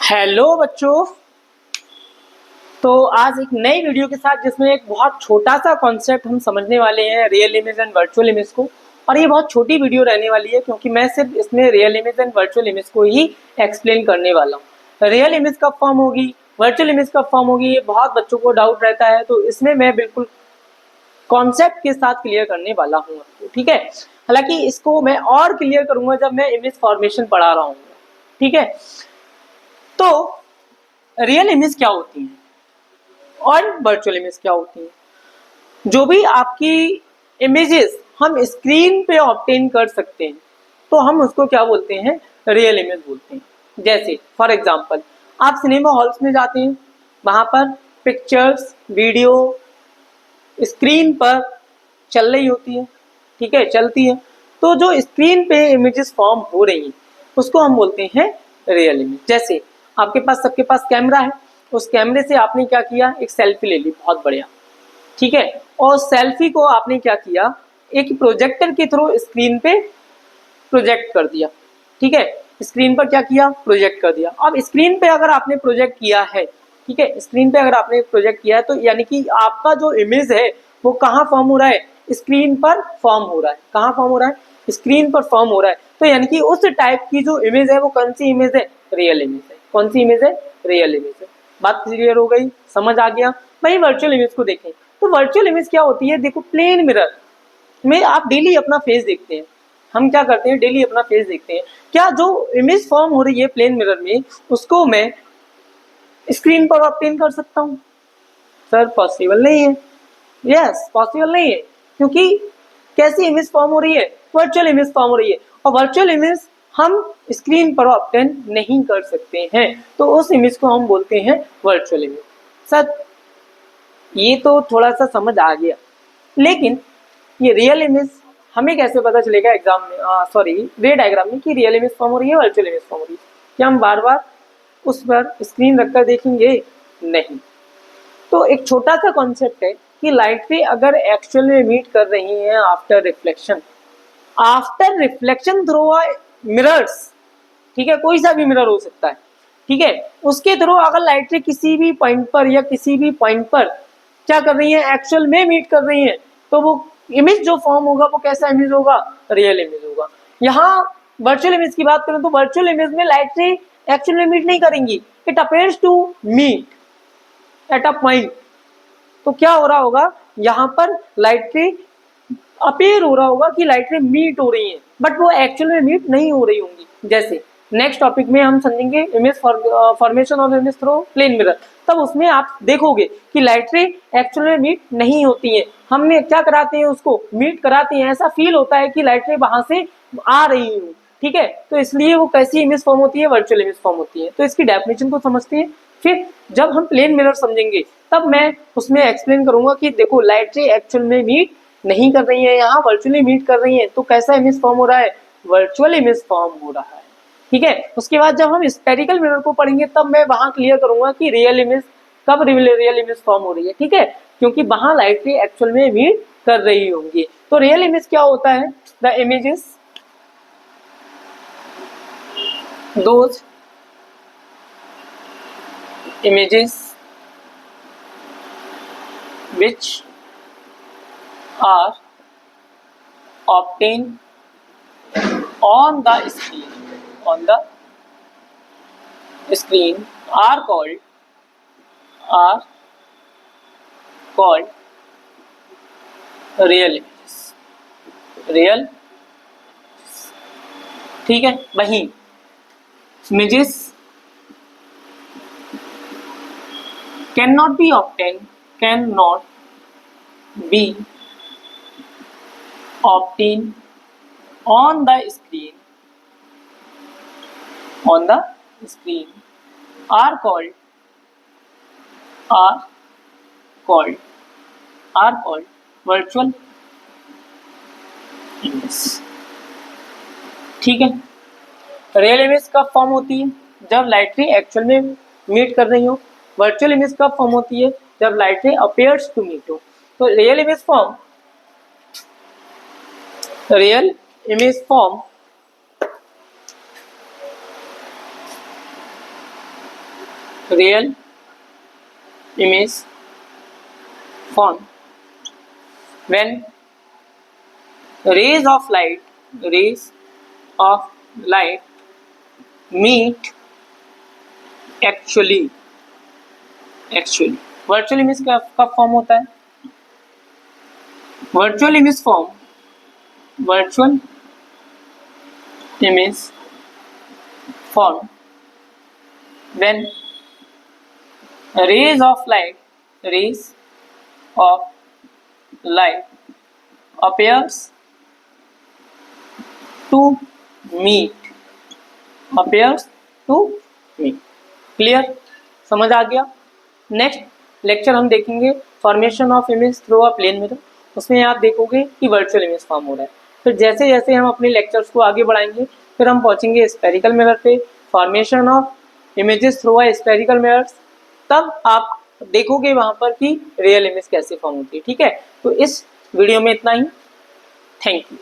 Hello बच्चों। तो आज एक नई वीडियो के साथ जिसमें एक बहुत छोटा सा कॉन्सेप्ट हम समझने वाले हैं real image and virtual image को। और ये बहुत छोटी वीडियो रहने वाली है क्योंकि मैं सिर्फ इसमें real image and virtual image को ही एक्सप्लेन करने वाला हूँ। रियल इमेज कब फॉर्म होगी, वर्चुअल इमेज कब फॉर्म होगी, ये बहुत बच्चों को डाउट रहता है। तो इसमें मैं बिल्कुल कॉन्सेप्ट के साथ क्लियर करने वाला हूँ, ठीक है। हालांकि इसको मैं और क्लियर करूंगा जब मैं इमेज फॉर्मेशन पढ़ा रहा हूँ, ठीक है। तो रियल इमेज क्या होती है और वर्चुअल इमेज क्या होती है। जो भी आपकी इमेजेस हम स्क्रीन पे ऑब्टेन कर सकते हैं तो हम उसको क्या बोलते हैं, रियल इमेज बोलते हैं। जैसे फॉर एग्जांपल आप सिनेमा हॉल्स में जाते हैं, वहां पर पिक्चर्स वीडियो स्क्रीन पर चल रही होती है, ठीक है, चलती है। तो जो स्क्रीन पे इमेजेस फॉर्म हो रही हैं उसको हम बोलते हैं रियल इमेज। जैसे आपके पास सबके पास कैमरा है, उस कैमरे से आपने क्या किया, एक सेल्फी ले ली, बहुत बढ़िया, ठीक है। और सेल्फी को आपने क्या किया, एक प्रोजेक्टर के थ्रू स्क्रीन पे प्रोजेक्ट कर दिया, ठीक है। स्क्रीन पर क्या किया, प्रोजेक्ट कर दिया। अब स्क्रीन पे अगर आपने प्रोजेक्ट किया है, ठीक है, स्क्रीन पे अगर आपने प्रोजेक्ट किया है तो यानी कि आपका जो इमेज है वो कहाँ फॉर्म हो रहा है, स्क्रीन पर फॉर्म हो रहा है। कहाँ फॉर्म हो रहा है, स्क्रीन पर फॉर्म हो रहा है। तो यानी कि उस टाइप की जो इमेज है वो कौन सी इमेज है, रियल इमेज है। कौन सी इमेज है, रियल इमेज है। बात क्लियर हो गई, समझ आ गया। वही वर्चुअल इमेज को देखें तो वर्चुअल इमेज क्या होती है, देखो प्लेन मिरर में आप डेली अपना फेस देखते हैं। हम क्या करते हैं, डेली अपना फेस देखते हैं। क्या जो इमेज फॉर्म हो रही है प्लेन मिरर में उसको मैं स्क्रीन पर ऑब्टेन कर सकता हूँ? सर पॉसिबल नहीं है। यस, पॉसिबल नहीं है क्योंकि कैसी इमेज फॉर्म हो रही है, वर्चुअल इमेज फॉर्म हो रही है। और वर्चुअल इमेज हम स्क्रीन पर ऑब्टेन नहीं कर सकते हैं, तो उस इमेज को हम बोलते हैं वर्चुअल इमेज। सर ये तो थोड़ा सा समझ आ गया, लेकिन ये रियल इमेज हमें कैसे पता चलेगा एग्जाम में, सॉरी रे डायग्राम में, कि रियल इमेज फॉर्म हो रही है, वर्चुअल इमेज फॉर्म हो रही है? क्या हम बार बार उस पर स्क्रीन रखकर देखेंगे? नहीं। तो एक छोटा सा कॉन्सेप्ट है कि लाइट रे अगर एक्चुअल में मीट कर रही हैं आफ्टर रिफ्लेक्शन थ्रू मिरर्स, ठीक है, कोई सा भी मिरर हो सकता है, ठीक है, उसके थ्रू अगर लाइट रे किसी भी पॉइंट पर या किसी भी पॉइंट पर क्या कर रही है, एक्चुअल में मीट कर रही है, तो वो इमेज जो फॉर्म होगा वो कैसा इमेज होगा, रियल इमेज होगा। यहाँ वर्चुअल इमेज की बात करें तो वर्चुअल इमेज में लाइट रे एक्चुअल में मीट नहीं करेंगी, it appears to meet at a point. तो क्या हो रहा होगा, यहाँ पर लाइट रे अपेयर हो रहा होगा कि लाइट रे मीट हो रही है, बट वो एक्चुअल में मीट नहीं हो रही होंगी। जैसे नेक्स्ट टॉपिक में हम समझेंगे image formation of image through plane mirror, तब उसमें आप देखोगे कि लाइट रे एक्चुअल में मीट नहीं होती है। हमने क्या कराते हैं, उसको मीट कराते हैं, ऐसा फील होता है कि लाइट रे वहां से आ रही हूँ, ठीक है। तो इसलिए वो कैसी इमेज फॉर्म होती है, वर्चुअल इमेज फॉर्म होती है। तो इसकी डेफिनेशन को समझते हैं, फिर जब हम प्लेन मिरर समझेंगे तब मैं उसमें एक्सप्लेन करूंगा कि देखो लाइट रे एक्चुअल में मीट नहीं कर रही है, यहाँ वर्चुअली मीट कर रही है, तो कैसा इमेज फॉर्म हो रहा है, वर्चुअल इमेज फॉर्म हो रहा है, ठीक है। उसके बाद जब हम स्पेरिकल मिरर को पढ़ेंगे तब मैं वहां क्लियर करूंगा कि रियल इमेज कब रियल इमेज फॉर्म हो रही है, ठीक है, क्योंकि वहां लाइट रे एक्चुअल में मीट कर रही होंगी। तो रियल इमेज क्या होता है, the images those images which are obtained on the screen are called real images, ठीक है। वहीं images cannot be obtained on the screen are called virtual images, ठीक है। रियल इमेज कब फॉर्म होती है, जब लाइट रे एक्चुअल में मीट कर रही हो। वर्चुअल इमेज कब फॉर्म होती है, जब लाइट रे अपेयर्स टू मीट हो। तो real image form real image form when rays of light meet actually virtual image कब फॉर्म होता है? Virtual image form when rays of light appears to meet clear, समझ आ गया? नेक्स्ट लेक्चर हम देखेंगे formation of image through a plane mirror. उसमें आप देखोगे कि वर्चुअल इमेज फॉर्म हो रहा है। फिर जैसे जैसे हम अपने लेक्चर्स को आगे बढ़ाएंगे फिर हम पहुंचेंगे स्फेरिकल मिरर पे, formation of images through a spherical mirrors. तब आप देखोगे वहां पर कि रियल इमेज कैसे फॉर्म होती है। ठीक है, तो इस वीडियो में इतना ही। Thank you.